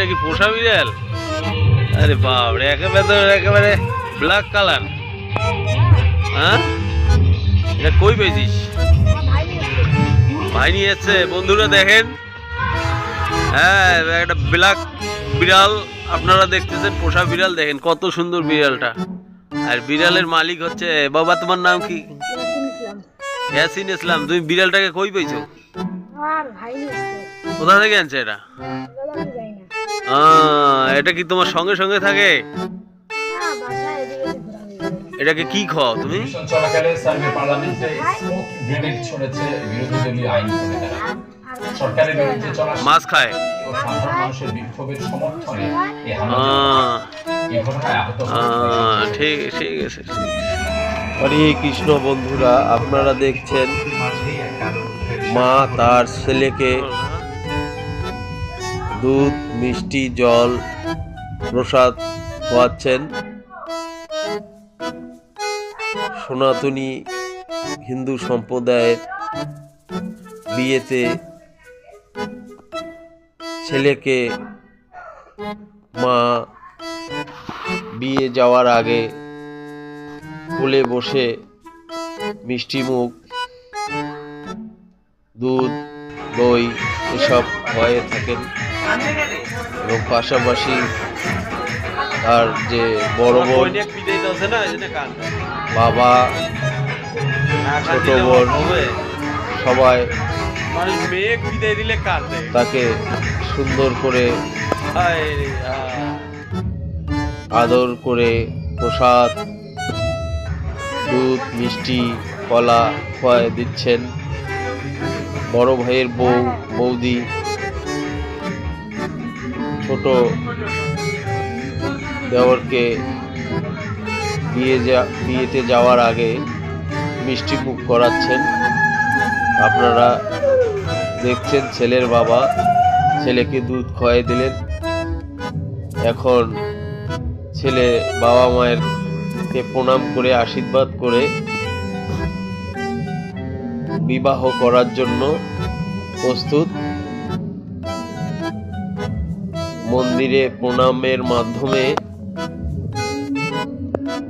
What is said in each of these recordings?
এটা কি পোষা বিড়াল? আরে বাপরে, একেবারে ব্ল্যাক কালার। হ্যাঁ, এটা কই পেয়েছিস? ভাই নিয়ে এসছে। বন্ধুরা দেখেন, হ্যাঁ একটা ব্ল্যাক বিড়াল আপনারা দেখতেছেন, পোষা বিড়াল। দেখেন কত সুন্দর বিড়ালটা। আর বিড়ালের মালিক হচ্ছে, বাবা তোমার নাম কি? ইয়াসিন ইসলাম। তুমি বিড়ালটাকে কই পেয়েছো? কোথা থেকে আনছে এটা? এটা কি তোমার সঙ্গে সঙ্গে থাকে? এটাকে কি খাও তুমি? চলাকালে সার্ভে পার্লামেন্টে স্মোক গ্রেনেড ছড়েছে বিরোধী দলীয় আইন কর্মীরা। সরকারের বিরুদ্ধে চলা মাছ খায় ও সাধারণ মানুষের বিক্ষোভের সমর্থনে এই ঘটনায় আহত ঠিক আছে। হরে কৃষ্ণ। বন্ধুরা আপনারা দেখছেন মা তার ছেলেকে দুধ, মিষ্টি, জল, প্রসাদ খাওয়াচ্ছেন। সনাতনী হিন্দু সম্প্রদায়ের বিয়েতে ছেলেকে মা বিয়ে যাওয়ার আগে কোলে বসে মিষ্টি মুখ, দুধ, দই এসব হয়ে থাকেন। এবং পাশাপাশি আর যে বড় বোন, বাবা, ছোট বোন সবাই তাকে সুন্দর করে আদর করে প্রসাদ, দুধ, মিষ্টি, কলা খাওয়ায় দিচ্ছেন। বড় ভাইয়ের বৌদি ছোট দেওরকে বিয়েতে যাওয়ার আগে মিষ্টি মুখ করাচ্ছেন। আপনারা দেখছেন ছেলের বাবা ছেলেকে দুধ খাওয়াই দিলেন। এখন ছেলে বাবা মায়েরকে প্রণাম করে আশীর্বাদ করে বিবাহ করার জন্য প্রস্তুত। মন্দিরে প্রণামের মাধ্যমে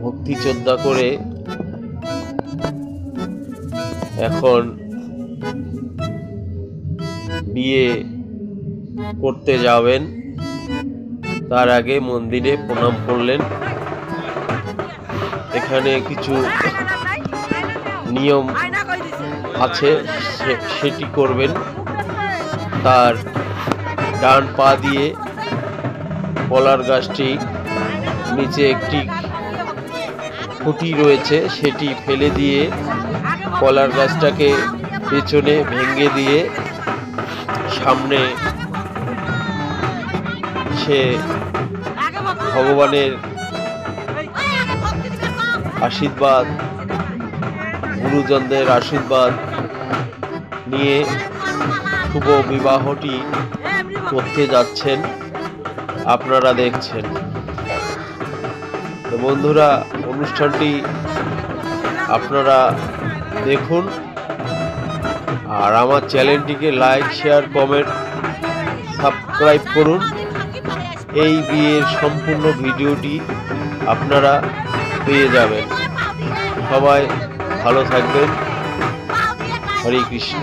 ভক্তি শ্রদ্ধা করে এখন বিয়ে করতে যাবেন। তার আগে মন্দিরে প্রণাম করলেন। এখানে কিছু নিয়ম আছে, সেটি করবেন। তার ডান পা দিয়ে কলার গাছটি নিচে একটি খুঁটি রয়েছে, সেটি ফেলে দিয়ে কলার গাছটাকে পেছনে ভেঙে দিয়ে সামনে সে ভগবানের আশীর্বাদ, গুরুজনদের আশীর্বাদ নিয়ে শুভ বিবাহটি করতে যাচ্ছেন। আপনারা দেখছেন। তো বন্ধুরা, অনুষ্ঠানটি আপনারা দেখুন আর আমার চ্যানেলটিকে লাইক, শেয়ার, কমেন্ট, সাবস্ক্রাইব করুন। এই বিয়ের সম্পূর্ণ ভিডিওটি আপনারা পেয়ে যাবেন। সবাই ভালো থাকবেন। হরে কৃষ্ণ।